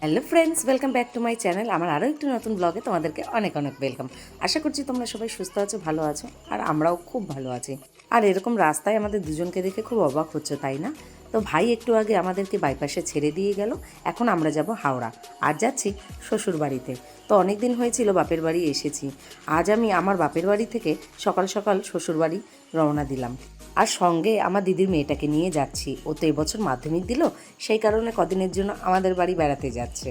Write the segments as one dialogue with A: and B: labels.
A: Hello friends, welcome back to my channel. আমার আরও একটি নতুন ব্লগে তোমাদেরকে অনেক অনেক ওয়েলকাম। আশা করছি তোমরা সবাই সুস্থ আছো, ভালো আছো, আর আমরাও খুব ভালো আছি। আর এরকম রাস্তায় আমাদের দুজনকে দেখে খুব অবাক হচ্ছে, তাই না? তো ভাই একটু আগে আমাদেরকে বাইপাসে ছেড়ে দিয়ে গেল। এখন আমরা যাব হাওড়া, আর যাচ্ছি শ্বশুর বাড়িতে। তো অনেক দিন হয়েছিল বাপের বাড়ি এসেছি। আজ আমি আমার বাপের বাড়ি থেকে সকাল সকাল শ্বশুর বাড়ি রওনা দিলাম। আর সঙ্গে আমার দিদির মেয়েটাকে নিয়ে যাচ্ছি। ও তো এবছর মাধ্যমিক দিল, সেই কারণে কদিনের জন্য আমাদের বাড়ি বেড়াতে যাচ্ছে।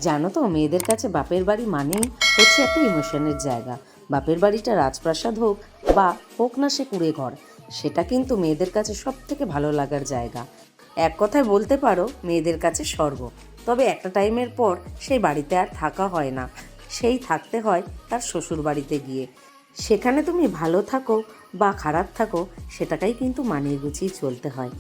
A: জানো তো, মেয়েদের কাছে বাপের বাড়ি মানেই হচ্ছে একটা ইমোশনের জায়গা। বাপের বাড়িটা রাজপ্রাসাদ হোক বা হোক না সে কুঁড়ে ঘর, সেটা কিন্তু মেয়েদের কাছে সব থেকে ভালো লাগার জায়গা। এক কথায় বলতে পারো মেয়েদের কাছে স্বর্গ। তবে একটা টাইমের পর সেই বাড়িতে আর থাকা হয় না, সেই থাকতে হয় তার শ্বশুর বাড়িতে গিয়ে। সেখানে তুমি ভালো থাকো বা খারাপ থাকো, সেটাকেই কিন্তু মানিয়ে গুছিয়ে চলতে হয়।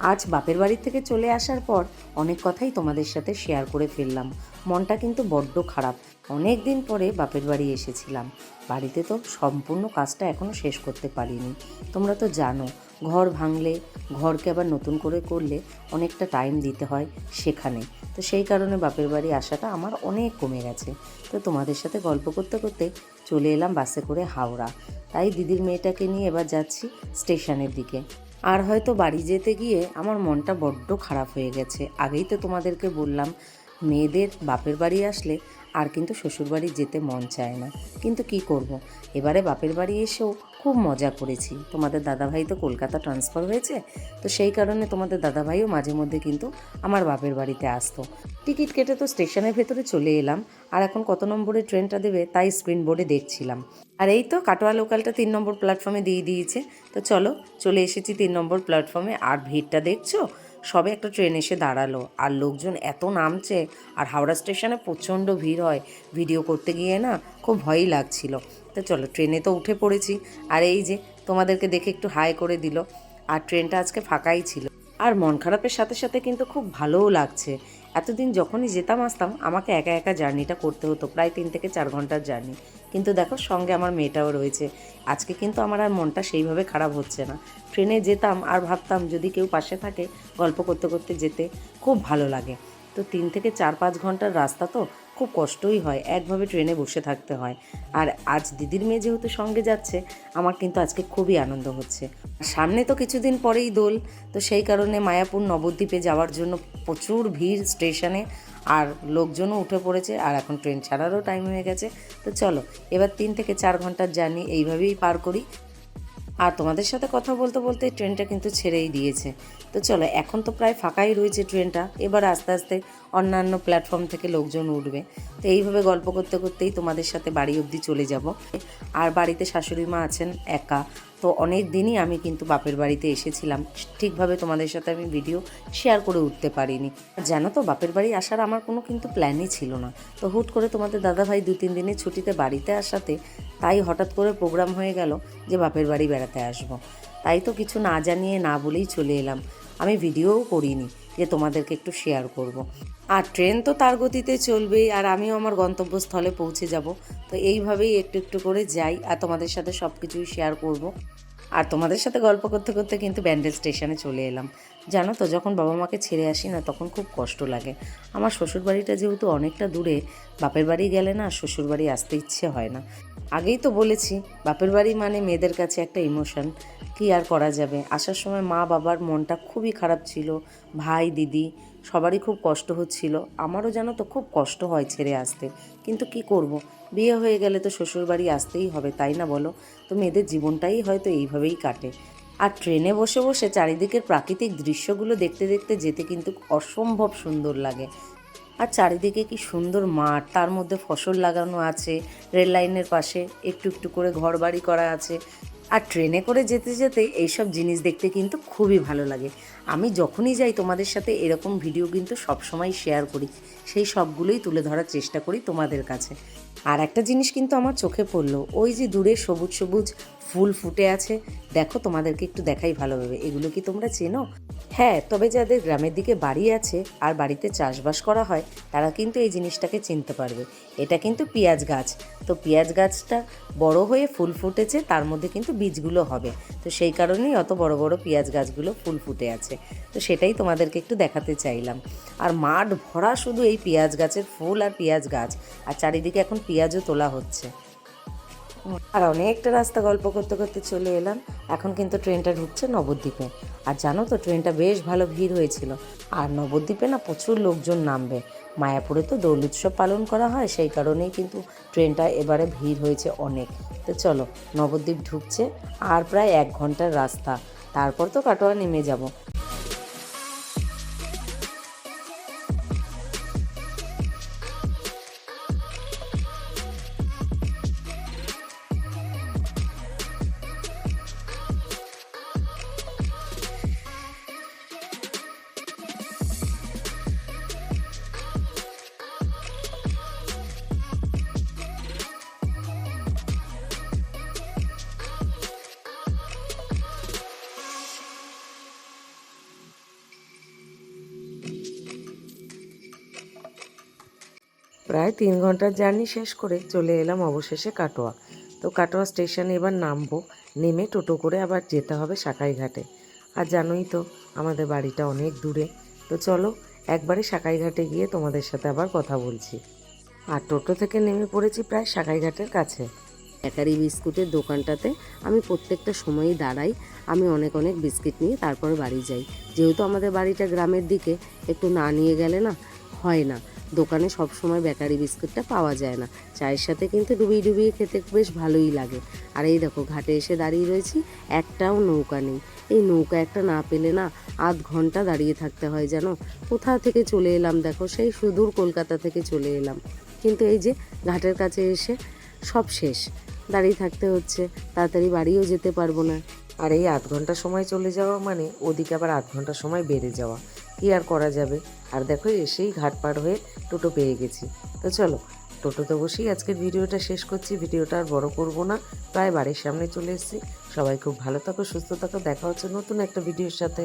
A: আজ বাপের বাড়ি থেকে চলে আসার পর অনেক কথাই তোমাদের সাথে শেয়ার করে ফেললাম। মনটা কিন্তু বড্ড খারাপ। অনেক দিন পরে বাপের বাড়ি এসেছিলাম। বাড়িতে তো সম্পূর্ণ কাজটা এখনও শেষ করতে পারিনি। তোমরা তো জানো, ঘর ভাঙলে, ঘরকে আবার নতুন করে করলে অনেকটা টাইম দিতে হয় সেখানে। তো সেই কারণে বাপের বাড়ি আসাটা আমার অনেক কমে গেছে। তো তোমাদের সাথে গল্প করতে করতে চলে এলাম বাসে করে হাওড়া। তাই দিদির মেয়েটাকে নিয়ে এবার যাচ্ছি স্টেশনের দিকে। আর হয়তো বাড়ি যেতে গিয়ে আমার মনটা বড্ড খারাপ হয়ে গেছে। আগেই তো তোমাদেরকে বললাম, মেয়েদের বাপের বাড়ি আসলে আর কিন্তু শ্বশুরবাড়ি যেতে মন চায় না। কিন্তু কি করব, এবারে বাপের বাড়ি এসেও খুব মজা করেছি। তোমাদের দাদাভাই তো কলকাতা ট্রান্সফার হয়েছে, তো সেই কারণে তোমাদের দাদাভাইও মাঝে মধ্যে কিন্তু আমার বাপের বাড়িতে আসতো। টিকিট কেটে তো স্টেশনের ভেতরে চলে এলাম। আর এখন কত নম্বরে ট্রেনটা দেবে তাই স্ক্রিন বোর্ডে দেখছিলাম। আর এই তো কাটোয়া লোকালটা 3 নম্বর প্ল্যাটফর্মে দিয়ে দিয়েছে। তো চলো, চলে এসেছি 3 নম্বর প্ল্যাটফর্মে। আর ভিড়টা দেখছো, সবে একটা ট্রেন এসে দাঁড়ালো আর লোকজন এত নামছে। আর হাওড়া স্টেশনে প্রচণ্ড ভিড় হয়, ভিডিও করতে গিয়ে না খুব ভয়ই লাগছিল। তো চলো, ট্রেনে তো উঠে পড়েছি। আর এই যে তোমাদেরকে দেখে একটু হাই করে দিল। আর ট্রেনটা আজকে ফাঁকাই ছিল। আর মন খারাপের সাথে সাথে কিন্তু খুব ভালোও লাগছে। এতদিন যখনই যেতাম আসতাম আমাকে একা একা জার্নিটা করতে হতো, প্রায় 3 থেকে 4 ঘন্টার জার্নি। কিন্তু দেখো, সঙ্গে আমার মেয়েটাও রয়েছে। আজকে কিন্তু আমার আর মনটা সেইভাবে খারাপ হচ্ছে না। ট্রেনে যেতাম আর ভাবতাম যদি কেউ পাশে থাকে, গল্প করতে করতে যেতে খুব ভালো লাগে। তো 3 থেকে 4-5 ঘন্টার রাস্তা, তো খুব কষ্টই হয়, একভাবে ট্রেনে বসে থাকতে হয়। আর আজ দিদির মেয়ে যেহেতু সঙ্গে যাচ্ছে, আমার কিন্তু আজকে খুবই আনন্দ হচ্ছে। সামনে তো কিছুদিন পরেই দোল, তো সেই কারণে মায়াপুর নবদ্বীপে যাওয়ার জন্য প্রচুর ভিড় স্টেশনে। আর লোকজনও উঠে পড়েছে, আর এখন ট্রেন ছাড়ারও টাইম হয়ে গেছে। তো চলো, এবার 3 থেকে 4 ঘন্টার জার্নি এইভাবেই পার করি। আর তোমাদের সাথে কথা বলতে বলতে ট্রেনটা কিন্তু ছেড়েই দিয়েছে। তো চলো, এখন তো প্রায় ফাঁকাই রয়েছে ট্রেনটা। এবার আস্তে আস্তে অন্যান্য প্ল্যাটফর্ম থেকে লোকজন উঠবে। তো এইভাবে গল্প করতে করতেই তোমাদের সাথে বাড়ি অবধি চলে যাব। আর বাড়িতে শাশুড়ি মা আছেন একা। তো অনেক দিনই আমি কিন্তু বাপের বাড়িতে এসেছিলাম, ঠিকভাবে তোমাদের সাথে আমি ভিডিও শেয়ার করে উঠতে পারিনি। জানো তো, বাপের বাড়ি আসার আমার কোনো কিন্তু প্ল্যানই ছিল না। তো হুট করে তোমাদের দাদাভাই 2-3 দিনের ছুটিতে বাড়িতে আসাতে তাই হঠাৎ করে প্রোগ্রাম হয়ে গেল যে বাপের বাড়ি বেড়াতে আসবো। তাই তো কিছু না জানিয়ে না বলেই চলে এলাম। আমি ভিডিওও করিনি যে তোমাদেরকে একটু শেয়ার করব। আর ট্রেন তো তার গতিতে চলবেই, আর আমিও আমার গন্তব্যস্থলে পৌঁছে যাব। তো এইভাবেই একটু একটু করে যাই, আর তোমাদের সাথে সব কিছুই শেয়ার করব। আর তোমাদের সাথে গল্প করতে করতে কিন্তু ব্যান্ডেল স্টেশনে চলে এলাম। জানো তো, যখন বাবা মাকে ছেড়ে আসি না, তখন খুব কষ্ট লাগে। আমার শ্বশুরবাড়িটা যেহেতু অনেকটা দূরে, বাপের বাড়ি গেলে না শ্বশুরবাড়ি আসতে ইচ্ছে হয় না। আগেই তো বলেছি, বাপের বাড়ি মানে মেয়েদের কাছে একটা ইমোশন। কি আর করা যাবে, আসার সময় মা বাবার মনটা খুবই খারাপ ছিল। ভাই দিদি সবারই খুব কষ্ট হচ্ছিল। আমারও জানো তো খুব কষ্ট হয় ছেড়ে আসতে। কিন্তু কি করব, বিয়ে হয়ে গেলে তো শ্বশুরবাড়ি আসতেই হবে, তাই না বলো? তো মেয়েদের জীবনটাই হয়তো এইভাবেই কাটে। আর ট্রেনে বসে বসে চারিদিকের প্রাকৃতিক দৃশ্যগুলো দেখতে দেখতে যেতে কিন্তু অসম্ভব সুন্দর লাগে। আর চারিদিকে কি সুন্দর মাঠ, তার মধ্যে ফসল লাগানো আছে, রেল লাইনের পাশে একটু একটু করে ঘরবাড়ি করা আছে। আর ট্রেনে করে যেতে যেতে এইসব জিনিস দেখতে কিন্তু খুবই ভালো লাগে। আমি যখনই যাই তোমাদের সাথে এরকম ভিডিও কিন্তু সবসময় শেয়ার করি, সেই সবগুলোই তুলে ধরার চেষ্টা করি তোমাদের কাছে। আর একটা জিনিস কিন্তু আমার চোখে পড়লো, ওই যে দূরে সবুজ সবুজ ফুল ফুটে আছে, দেখো তোমাদেরকে একটু দেখাই ভালোভাবে। এগুলো কি তোমরা চেনো? হ্যাঁ, তবে যাদের গ্রামের দিকে বাড়ি আছে আর বাড়িতে চাষবাস করা হয় তারা কিন্তু এই জিনিসটাকে চিনতে পারবে। এটা কিন্তু পেঁয়াজ গাছ। তো পেঁয়াজ গাছটা বড় হয়ে ফুল ফুটেছে, তার মধ্যে কিন্তু বীজগুলো হবে। তো সেই কারণেই অত বড় বড় পেঁয়াজ গাছগুলো ফুল ফুটে আছে। তো সেটাই তোমাদেরকে একটু দেখাতে চাইলাম। আর মাঠ ভরা শুধু এই পেঁয়াজ গাছের ফুল আর পেঁয়াজ গাছ, আর চারিদিকে এখন পেঁয়াজও তোলা হচ্ছে। আর অনেকটা রাস্তা গল্প করতে করতে চলে এলাম। এখন কিন্তু ট্রেনটা ঢুকছে নবদ্বীপে। আর জানো তো, ট্রেনটা বেশ ভালো ভিড় হয়েছিল। আর নবদ্বীপে না প্রচুর লোকজন নামবে। মায়াপুরে তো দোল উৎসব পালন করা হয়, সেই কারণেই কিন্তু ট্রেনটা এবারে ভিড় হয়েছে অনেক। তো চলো, নবদ্বীপ ঢুকছে আর প্রায় 1 ঘন্টার রাস্তা, তারপর তো কাটোয়া নেমে যাব। প্রায় 3 ঘন্টার জার্নি শেষ করে চলে এলাম অবশেষে কাটোয়া। তো কাটোয়া স্টেশনে এবার নামবো, নেমে টোটো করে আবার যেতে হবে সাঁকাইঘাটে। আর জানোই তো আমাদের বাড়িটা অনেক দূরে। তো চলো একবারে সাঁকাইঘাটে গিয়ে তোমাদের সাথে আবার কথা বলছি। আর টোটো থেকে নেমে পড়েছি প্রায় সাঁকাইঘাটের কাছে। বেকারি বিস্কুটের দোকানটাতে আমি প্রত্যেকটা সময়ই দাঁড়াই। আমি অনেক অনেক বিস্কিট নিয়ে তারপরে বাড়ি যাই। যেহেতু আমাদের বাড়িটা গ্রামের দিকে, একটু না নিয়ে গেলে না হয় না। দোকানে সব সময় বেকারি বিস্কুটটা পাওয়া যায় না। চায়ের সাথে কিন্তু ডুবিয়ে ডুবিয়ে খেতে বেশ ভালোই লাগে। আর এই দেখো, ঘাটে এসে দাঁড়িয়ে রয়েছি, একটাও নৌকা নেই। এই নৌকা একটা না পেলে না আধ ঘন্টা দাঁড়িয়ে থাকতে হয় জানো। কোথা থেকে চলে এলাম দেখো, সেই সুদূর কলকাতা থেকে চলে এলাম। কিন্তু এই যে ঘাটের কাছে এসে সব শেষ, দাঁড়িয়ে থাকতে হচ্ছে, তাড়াতাড়ি বাড়িও যেতে পারবো না। আর এই আধ ঘন্টা সময় চলে যাওয়া মানে ওদিকে আবার আধ ঘন্টা সময় বেড়ে যাওয়া, কি আর করা যাবে। আর দেখো এসেই ঘাট পার হয়ে টোটো পেয়ে গেছি। তো চলো টোটোতে বসেই আজকের ভিডিওটা শেষ করছি। ভিডিওটা আর বড় করব না, প্রায় বাড়ির সামনে চলে এসেছি। সবাই খুব ভালো থাকো, সুস্থ থাকো, দেখা হচ্ছে নতুন একটা ভিডিওর সাথে।